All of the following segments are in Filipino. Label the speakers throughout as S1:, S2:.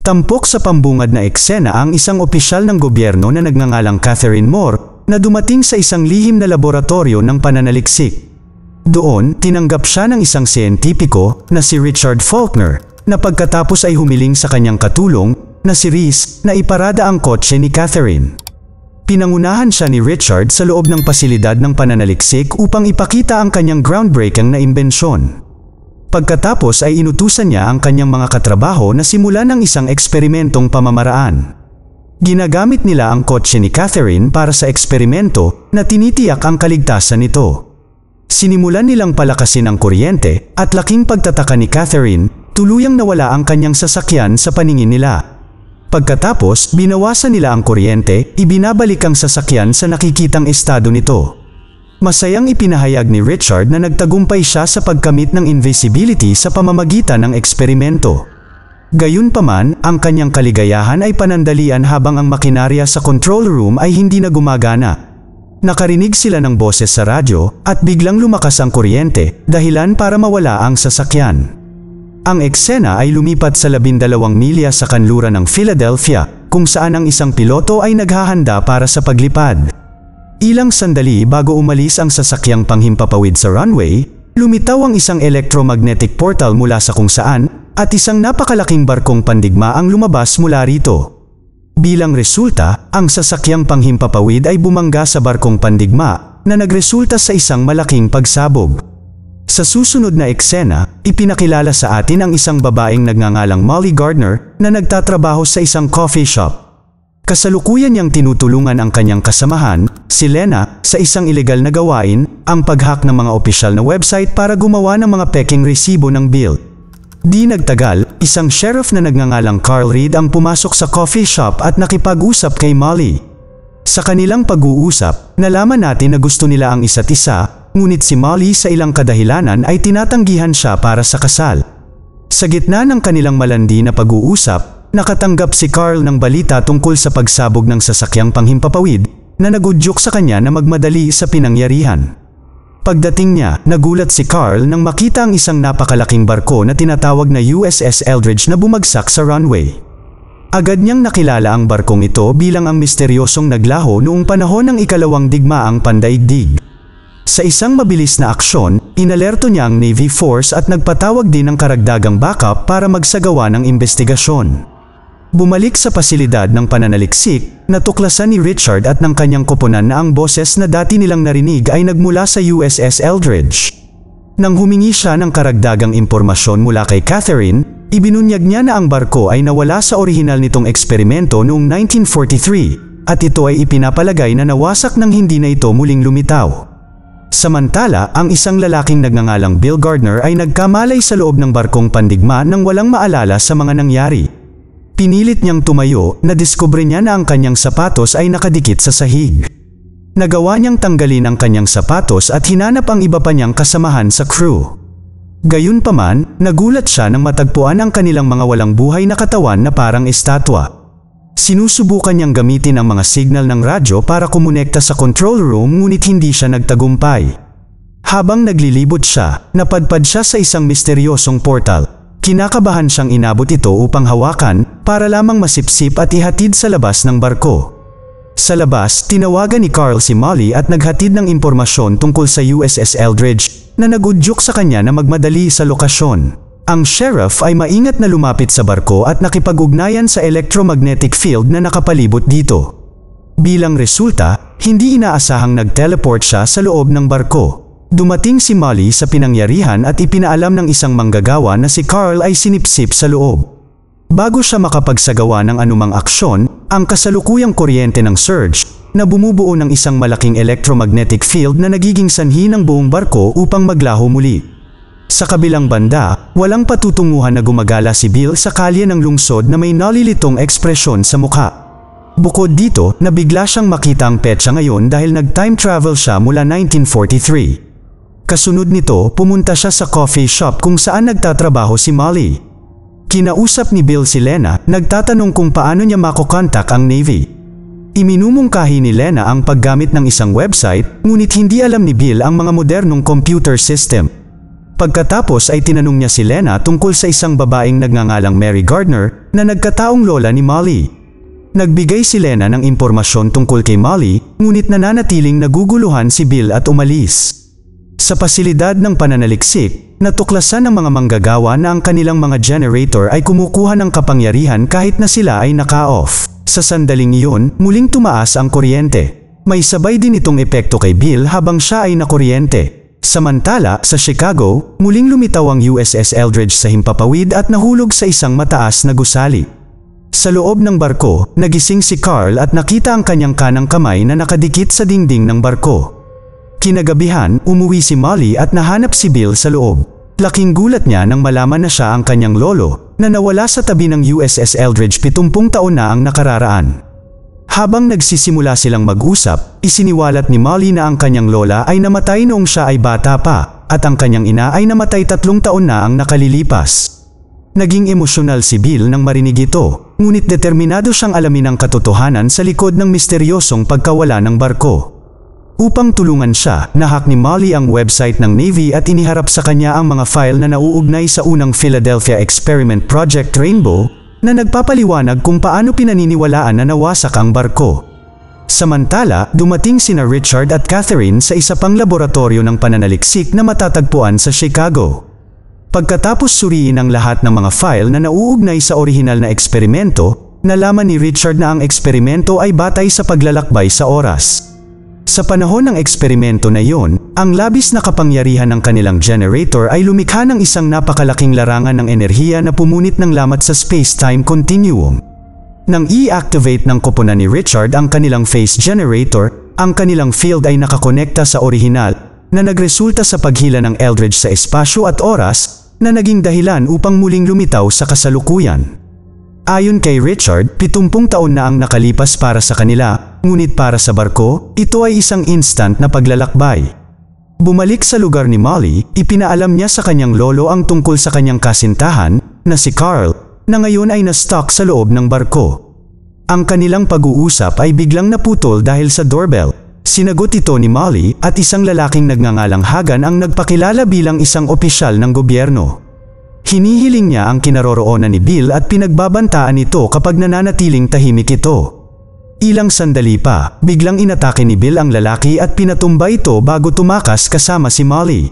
S1: Tampok sa pambungad na eksena ang isang opisyal ng gobyerno na nagngangalang Catherine Moore na dumating sa isang lihim na laboratorio ng pananaliksik. Doon, tinanggap siya ng isang siyentipiko na si Richard Faulkner na pagkatapos ay humiling sa kanyang katulong na si Reese na iparada ang kotse ni Catherine. Pinangunahan siya ni Richard sa loob ng pasilidad ng pananaliksik upang ipakita ang kanyang groundbreaking na imbensyon. Pagkatapos ay inutusan niya ang kanyang mga katrabaho na simulan ng isang eksperimentong pamamaraan. Ginagamit nila ang kotse ni Catherine para sa eksperimento na tinitiyak ang kaligtasan nito. Sinimulan nilang palakasin ang kuryente at laking pagtataka ni Catherine, tuluyang nawala ang kanyang sasakyan sa paningin nila. Pagkatapos, binawasan nila ang kuryente, ibinabalik ang sasakyan sa nakikitang estado nito. Masayang ipinahayag ni Richard na nagtagumpay siya sa pagkamit ng invisibility sa pamamagitan ng eksperimento. Gayunpaman, ang kanyang kaligayahan ay panandalian habang ang makinarya sa control room ay hindi na gumagana. Nakarinig sila ng boses sa radyo at biglang lumakas ang kuryente, dahilan para mawala ang sasakyan. Ang eksena ay lumipat sa 12 milya sa kanluran ng Philadelphia, kung saan ang isang piloto ay naghahanda para sa paglipad. Ilang sandali bago umalis ang sasakyang panghimpapawid sa runway, lumitaw ang isang electromagnetic portal mula sa kung saan at isang napakalaking barkong pandigma ang lumabas mula rito. Bilang resulta, ang sasakyang panghimpapawid ay bumangga sa barkong pandigma na nagresulta sa isang malaking pagsabog. Sa susunod na eksena, ipinakilala sa atin ang isang babaeng nagngangalang Molly Gardner na nagtatrabaho sa isang coffee shop. Kasalukuyan niyang tinutulungan ang kanyang kasamahan, si Lena, sa isang ilegal na gawain, ang pag-hack ng mga opisyal na website para gumawa ng mga peking resibo ng bill. Di nagtagal, isang sheriff na nagngangalang Carl Reed ang pumasok sa coffee shop at nakipag-usap kay Molly. Sa kanilang pag-uusap, nalaman natin na gusto nila ang isa't isa, ngunit si Molly sa ilang kadahilanan ay tinatanggihan siya para sa kasal. Sa gitna ng kanilang malandi na pag-uusap, nakatanggap si Carl ng balita tungkol sa pagsabog ng sasakyang panghimpapawid na nagudyok sa kanya na magmadali sa pinangyarihan. Pagdating niya, nagulat si Carl nang makita ang isang napakalaking barko na tinatawag na USS Eldridge na bumagsak sa runway. Agad niyang nakilala ang barkong ito bilang ang misteryosong naglaho noong panahon ng ikalawang digmaang pandaigdig. Sa isang mabilis na aksyon, inalerto niya ang Navy Force at nagpatawag din ng karagdagang backup para magsagawa ng investigasyon. Bumalik sa pasilidad ng pananaliksik, natuklasan ni Richard at ng kanyang koponan na ang boses na dati nilang narinig ay nagmula sa USS Eldridge. Nang humingi siya ng karagdagang impormasyon mula kay Catherine, ibinunyag niya na ang barko ay nawala sa orihinal nitong eksperimento noong 1943 at ito ay ipinapalagay na nawasak nang hindi na ito muling lumitaw. Samantala, ang isang lalaking nagngangalang Bill Gardner ay nagkamalay sa loob ng barkong pandigma nang walang maalala sa mga nangyari. Pinilit niyang tumayo, nadiskubre niya na ang kanyang sapatos ay nakadikit sa sahig. Nagawa niyang tanggalin ang kanyang sapatos at hinanap ang iba pa niyang kasamahan sa crew. Gayunpaman, nagulat siya nang matagpuan ang kanilang mga walang buhay na katawan na parang estatwa. Sinusubukan niyang gamitin ang mga signal ng radyo para kumonekta sa control room ngunit hindi siya nagtagumpay. Habang naglilibot siya, napadpad siya sa isang misteryosong portal. Kinakabahan siyang inabot ito upang hawakan para lamang masipsip at ihatid sa labas ng barko. Sa labas, tinawagan ni Carl si Molly at naghatid ng impormasyon tungkol sa USS Eldridge na nagudyok sa kanya na magmadali sa lokasyon. Ang sheriff ay maingat na lumapit sa barko at nakipag-ugnayan sa electromagnetic field na nakapalibot dito. Bilang resulta, hindi inaasahang nag-teleport siya sa loob ng barko. Dumating si Molly sa pinangyarihan at ipinaalam ng isang manggagawa na si Carl ay sinipsip sa loob. Bago siya makapagsagawa ng anumang aksyon, ang kasalukuyang kuryente ng surge na bumubuo ng isang malaking electromagnetic field na nagiging sanhi ng buong barko upang maglaho muli. Sa kabilang banda, walang patutunguhan na gumagala si Bill sa kalye ng lungsod na may nalilitong ekspresyon sa mukha. Bukod dito, nabigla siyang makita ang petsa ngayon dahil nag-time travel siya mula 1943. Kasunod nito, pumunta siya sa coffee shop kung saan nagtatrabaho si Molly. Kinausap ni Bill si Lena, nagtatanong kung paano niya makokontak ang Navy. Iminumungkahi ni Lena ang paggamit ng isang website, ngunit hindi alam ni Bill ang mga modernong computer system. Pagkatapos ay tinanong niya si Lena tungkol sa isang babaeng nagngangalang Mary Gardner na nagkataong lola ni Molly. Nagbigay si Lena ng impormasyon tungkol kay Molly, ngunit nananatiling naguguluhan si Bill at umalis. Sa pasilidad ng pananaliksik, natuklasan ng mga manggagawa na ang kanilang mga generator ay kumukuha ng kapangyarihan kahit na sila ay naka-off. Sa sandaling iyon, muling tumaas ang kuryente. May sabay din itong epekto kay Bill habang siya ay nakuryente. Samantala, sa Chicago, muling lumitaw ang USS Eldridge sa himpapawid at nahulog sa isang mataas na gusali. Sa loob ng barko, nagising si Carl at nakita ang kanyang kanang kamay na nakadikit sa dingding ng barko. Kinagabihan, umuwi si Molly at nahanap si Bill sa loob. Laking gulat niya nang malaman na siya ang kanyang lolo, na nawala sa tabi ng USS Eldridge 70 taon na ang nakararaan. Habang nagsisimula silang mag-usap, isiniwalat ni Molly na ang kanyang lola ay namatay noong siya ay bata pa, at ang kanyang ina ay namatay 3 taon na ang nakalilipas. Naging emosyonal si Bill nang marinig ito, ngunit determinado siyang alamin ang katotohanan sa likod ng misteryosong pagkawala ng barko. Upang tulungan siya, nahack ni Molly ang website ng Navy at iniharap sa kanya ang mga file na nauugnay sa unang Philadelphia Experiment Project Rainbow, na nagpapaliwanag kung paano pinaniniwalaan na nawasak ang barko. Samantala, dumating sina Richard at Catherine sa isa pang laboratorio ng pananaliksik na matatagpuan sa Chicago. Pagkatapos suriin ang lahat ng mga file na nauugnay sa orihinal na eksperimento, nalaman ni Richard na ang eksperimento ay batay sa paglalakbay sa oras. Sa panahon ng eksperimento na iyon, ang labis na kapangyarihan ng kanilang generator ay lumikha ng isang napakalaking larangan ng enerhiya na pumunit ng lamat sa space-time continuum. Nang i-activate ng koponan ni Richard ang kanilang phase generator, ang kanilang field ay nakakonekta sa orihinal, na nagresulta sa paghila ng Eldridge sa espasyo at oras, na naging dahilan upang muling lumitaw sa kasalukuyan. Ayon kay Richard, 70 taon na ang nakalipas para sa kanila, ngunit para sa barko, ito ay isang instant na paglalakbay. Bumalik sa lugar ni Molly, ipinaalam niya sa kanyang lolo ang tungkol sa kanyang kasintahan, na si Carl, na ngayon ay na-stuck sa loob ng barko. Ang kanilang pag-uusap ay biglang naputol dahil sa doorbell. Sinagot ito ni Molly at isang lalaking nagngangalang Hagan ang nagpakilala bilang isang opisyal ng gobyerno. Hinihiling niya ang kinaroroonan ni Bill at pinagbabantaan ito kapag nananatiling tahimik ito. Ilang sandali pa, biglang inatake ni Bill ang lalaki at pinatumba ito bago tumakas kasama si Molly.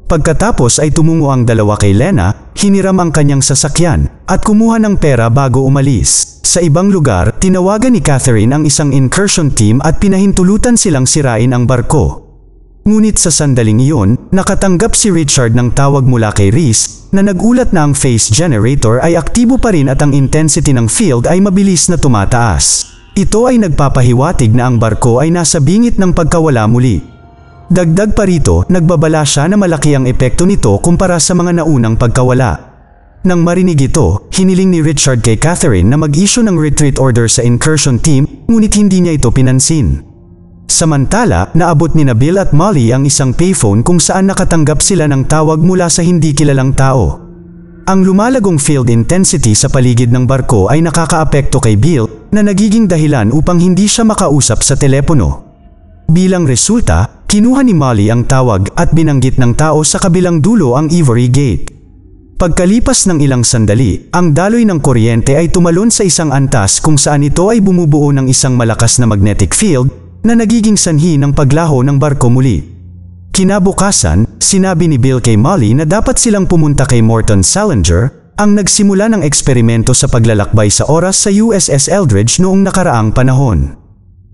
S1: Pagkatapos ay tumungo ang dalawa kay Lena, hiniram ang kanyang sasakyan, at kumuha ng pera bago umalis. Sa ibang lugar, tinawagan ni Catherine ang isang incursion team at pinahintulutan silang sirain ang barko. Ngunit sa sandaling iyon, nakatanggap si Richard ng tawag mula kay Reese, na nagulat na ang phase generator ay aktibo pa rin at ang intensity ng field ay mabilis na tumataas. Ito ay nagpapahiwatig na ang barko ay nasa bingit ng pagkawala muli. Dagdag pa rito, nagbabala siya na malaki ang epekto nito kumpara sa mga naunang pagkawala. Nang marinig ito, hiniling ni Richard kay Catherine na mag-issue ng retreat order sa incursion team, ngunit hindi niya ito pinansin. Samantala, naabot ni Bill at Molly ang isang payphone kung saan nakatanggap sila ng tawag mula sa hindi kilalang tao. Ang lumalagong field intensity sa paligid ng barko ay nakakaapekto kay Bill, na nagiging dahilan upang hindi siya makausap sa telepono. Bilang resulta, kinuha ni Molly ang tawag at binanggit ng tao sa kabilang dulo ang Ivory Gate. Pagkalipas ng ilang sandali, ang daloy ng kuryente ay tumalon sa isang antas kung saan ito ay bumubuo ng isang malakas na magnetic field na nagiging sanhi ng paglaho ng barko muli. Kinabukasan, sinabi ni Bill kay Molly na dapat silang pumunta kay Morton Salinger, ang nagsimula ng eksperimento sa paglalakbay sa oras sa USS Eldridge noong nakaraang panahon.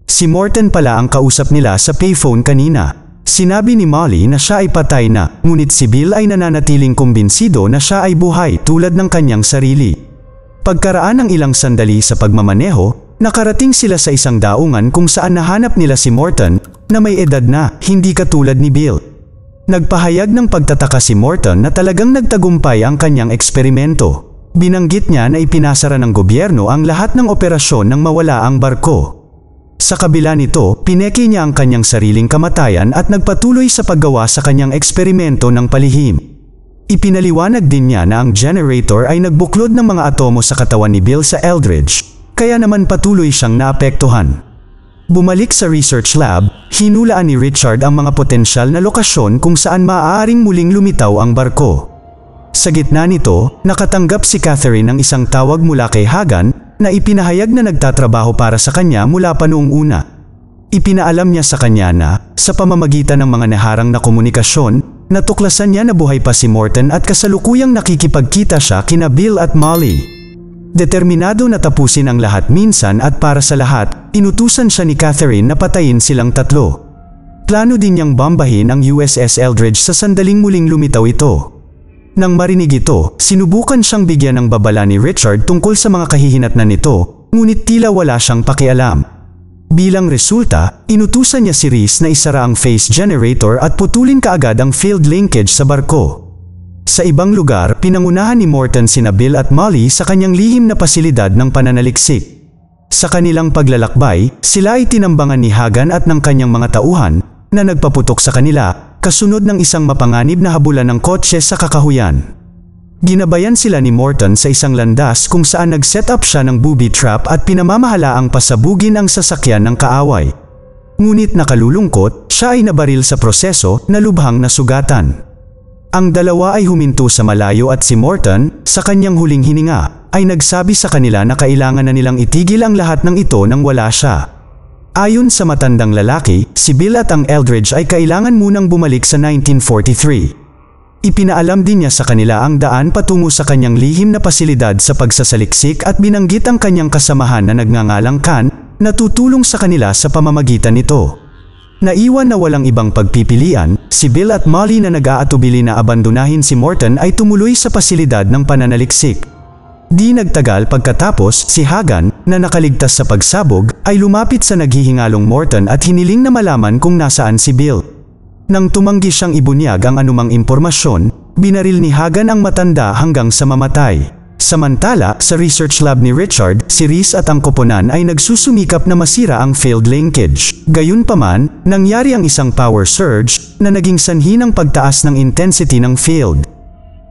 S1: Si Morton pala ang kausap nila sa payphone kanina. Sinabi ni Molly na siya ay patay na, ngunit si Bill ay nananatiling kumbinsido na siya ay buhay tulad ng kanyang sarili. Pagkaraan ng ilang sandali sa pagmamaneho, nakarating sila sa isang daungan kung saan nahanap nila si Morton, na may edad na, hindi katulad ni Bill. Nagpahayag ng pagtataka si Morton na talagang nagtagumpay ang kanyang eksperimento. Binanggit niya na ipinasara ng gobyerno ang lahat ng operasyon nang mawala ang barko. Sa kabila nito, pineki niya ang kanyang sariling kamatayan at nagpatuloy sa paggawa sa kanyang eksperimento ng palihim. Ipinaliwanag din niya na ang generator ay nagbuklod ng mga atomo sa katawan ni Bill sa Eldridge, kaya naman patuloy siyang naapektuhan. Bumalik sa research lab, hinulaan ni Richard ang mga potensyal na lokasyon kung saan maaaring muling lumitaw ang barko. Sa gitna nito, nakatanggap si Catherine ng isang tawag mula kay Hagan na ipinahayag na nagtatrabaho para sa kanya mula pa noong una. Ipinaalam niya sa kanya na, sa pamamagitan ng mga naharang na komunikasyon, natuklasan niya na buhay pa si Morton at kasalukuyang nakikipagkita siya kina Bill at Molly. Determinado na tapusin ang lahat minsan at para sa lahat, inutusan siya ni Catherine na patayin silang tatlo. Plano din niyang bombahin ang USS Eldridge sa sandaling muling lumitaw ito. Nang marinig ito, sinubukan siyang bigyan ng babala ni Richard tungkol sa mga kahihinatnan nito, ngunit tila wala siyang pakialam. Bilang resulta, inutusan niya si Reese na isara ang phase generator at putulin kaagad ang field linkage sa barko. Sa ibang lugar, pinangunahan ni Morton sina Bill at Molly sa kanyang lihim na pasilidad ng pananaliksik. Sa kanilang paglalakbay, sila ay tinambangan ni Hagan at ng kanyang mga tauhan na nagpaputok sa kanila, kasunod ng isang mapanganib na habulan ng kotse sa kakahuyan. Ginabayan sila ni Morton sa isang landas kung saan nag-set up siya ng booby trap at pinamamahalaang pasabugin ang sasakyan ng kaaway. Ngunit nakalulungkot, siya ay nabaril sa proseso na lubhang nasugatan. Ang dalawa ay huminto sa malayo at si Morton, sa kanyang huling hininga, ay nagsabi sa kanila na kailangan na nilang itigil ang lahat ng ito nang wala siya. Ayon sa matandang lalaki, si Bill at ang Eldridge ay kailangan munang bumalik sa 1943. Ipinaalam din niya sa kanila ang daan patungo sa kanyang lihim na pasilidad sa pagsasaliksik at binanggit ang kanyang kasamahan na nagngangalang Khan na tutulong sa kanila sa pamamagitan nito. Naiwan na walang ibang pagpipilian, si Bill at Molly na nag-aatubili na abandonahin si Morton ay tumuloy sa pasilidad ng pananaliksik. Di nagtagal pagkatapos, si Hagan, na nakaligtas sa pagsabog, ay lumapit sa naghihingalong Morton at hiniling na malaman kung nasaan si Bill. Nang tumanggi siyang ibunyag ang anumang impormasyon, binaril ni Hagan ang matanda hanggang sa mamatay. Samantala, sa research lab ni Richard, si Reese at ang koponan ay nagsusumikap na masira ang field linkage. Gayunpaman, nangyari ang isang power surge na naging sanhi ng pagtaas ng intensity ng field.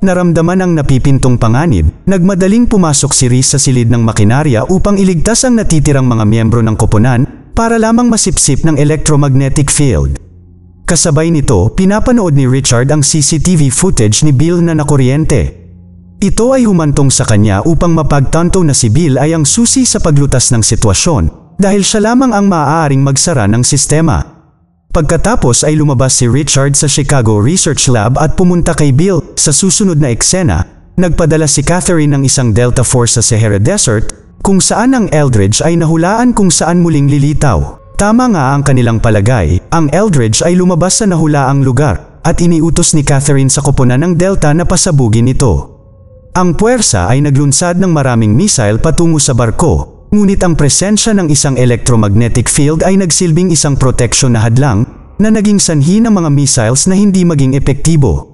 S1: Naramdaman ang napipintong panganib, nagmadaling pumasok si Reese sa silid ng makinarya upang iligtas ang natitirang mga miyembro ng koponan para lamang masipsip ng electromagnetic field. Kasabay nito, pinapanood ni Richard ang CCTV footage ni Bill na nakuryente. Ito ay humantong sa kanya upang mapagtanto na si Bill ay ang susi sa paglutas ng sitwasyon dahil siya lamang ang maaaring magsara ng sistema. Pagkatapos ay lumabas si Richard sa Chicago Research Lab at pumunta kay Bill. Sa susunod na eksena, nagpadala si Catherine ng isang Delta Force sa Sahara Desert kung saan ang Eldridge ay nahulaan kung saan muling lilitaw. Tama nga ang kanilang palagay, ang Eldridge ay lumabas sa nahulaang lugar at iniutos ni Catherine sa koponan ng Delta na pasabugin ito. Ang puwersa ay naglunsad ng maraming missile patungo sa barko, ngunit ang presensya ng isang electromagnetic field ay nagsilbing isang proteksyon na hadlang na naging sanhi ng mga missiles na hindi maging epektibo.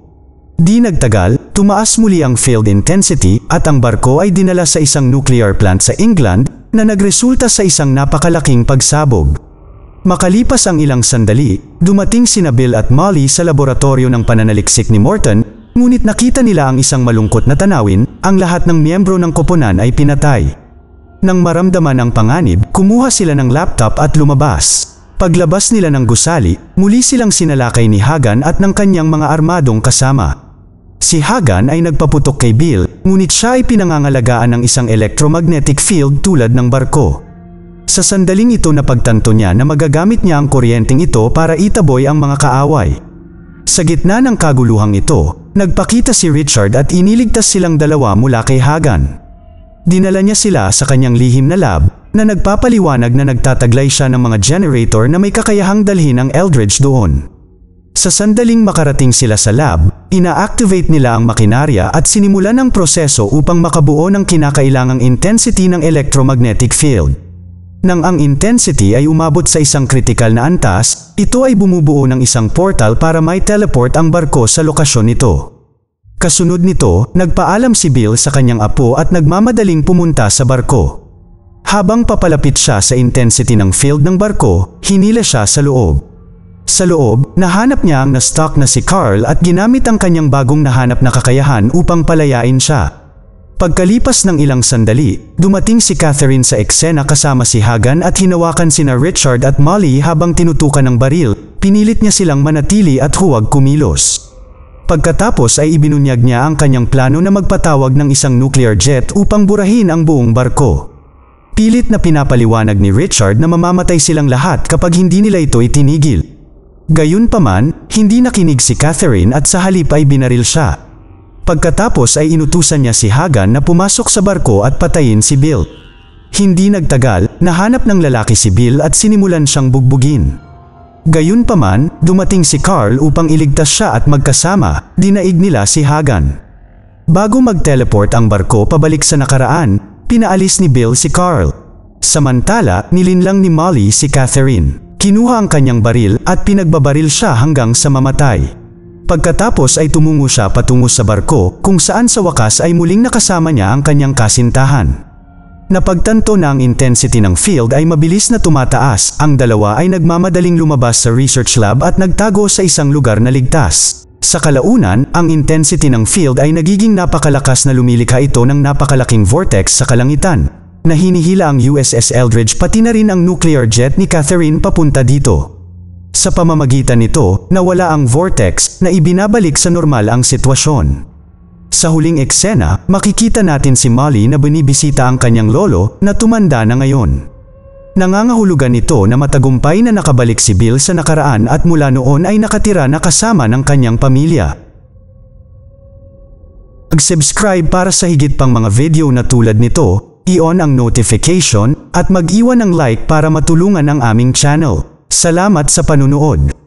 S1: Di nagtagal, tumaas muli ang field intensity at ang barko ay dinala sa isang nuclear plant sa England na nagresulta sa isang napakalaking pagsabog. Makalipas ang ilang sandali, dumating sina Bill at Molly sa laboratorio ng pananaliksik ni Morton. Ngunit nakita nila ang isang malungkot na tanawin, ang lahat ng miyembro ng koponan ay pinatay. Nang maramdaman ang panganib, kumuha sila ng laptop at lumabas. Paglabas nila ng gusali, muli silang sinalakay ni Hagan at ng kanyang mga armadong kasama. Si Hagan ay nagpaputok kay Bill, ngunit siya ay pinangangalagaan ng isang electromagnetic field tulad ng barko. Sa sandaling ito napagtanto niya na magagamit niya ang kuryenteng ito para itaboy ang mga kaaway. Sa gitna ng kaguluhang ito, nagpakita si Richard at iniligtas silang dalawa mula kay Hagan. Dinala niya sila sa kanyang lihim na lab na nagpapaliwanag na nagtataglay siya ng mga generator na may kakayahang dalhin ang Eldridge doon. Sa sandaling makarating sila sa lab, ina-activate nila ang makinarya at sinimulan ang proseso upang makabuo ng kinakailangang intensity ng electromagnetic field. Nang ang intensity ay umabot sa isang kritikal na antas, ito ay bumubuo ng isang portal para may teleport ang barko sa lokasyon nito. Kasunod nito, nagpaalam si Bill sa kanyang apo at nagmamadaling pumunta sa barko. Habang papalapit siya sa intensity ng field ng barko, hinila siya sa loob. Sa loob, nahanap niya ang na-stuck na si Carl at ginamit ang kanyang bagong nahanap na kakayahan upang palayain siya. Pagkalipas ng ilang sandali, dumating si Catherine sa eksena kasama si Hagan at hinawakan sina Richard at Molly habang tinutukan ng baril. Pinilit niya silang manatili at huwag kumilos. Pagkatapos ay ibinunyag niya ang kanyang plano na magpatawag ng isang nuclear jet upang burahin ang buong barko. Pilit na pinapaliwanag ni Richard na mamamatay silang lahat kapag hindi nila ito itinigil. Gayunpaman, hindi nakinig si Catherine at sa halip ay binaril siya. Pagkatapos ay inutusan niya si Hagan na pumasok sa barko at patayin si Bill. Hindi nagtagal, nahanap ng lalaki si Bill at sinimulan siyang bugbugin. Gayunpaman, dumating si Carl upang iligtas siya at magkasama, dinaig nila si Hagan. Bago mag-teleport ang barko pabalik sa nakaraan, pinaalis ni Bill si Carl. Samantala, nilinlang ni Molly si Catherine. Kinuha ang kanyang baril at pinagbabaril siya hanggang sa mamatay. Pagkatapos ay tumungo siya patungo sa barko kung saan sa wakas ay muling nakasama niya ang kanyang kasintahan. Napagtanto na ang intensity ng field ay mabilis na tumataas, ang dalawa ay nagmamadaling lumabas sa research lab at nagtago sa isang lugar na ligtas. Sa kalaunan, ang intensity ng field ay nagiging napakalakas na lumilikha ito ng napakalaking vortex sa kalangitan, na hinihila ang USS Eldridge pati na rin ang nuclear jet ni Catherine papunta dito. Sa pamamagitan nito, nawala ang vortex na ibinabalik sa normal ang sitwasyon. Sa huling eksena, makikita natin si Molly na binibisita ang kanyang lolo na tumanda na ngayon. Nangangahulugan ito na matagumpay na nakabalik si Bill sa nakaraan at mula noon ay nakatira na kasama ng kanyang pamilya. Mag-subscribe para sa higit pang mga video na tulad nito, i-on ang notification at mag-iwan ng like para matulungan ang aming channel. Salamat sa panunood.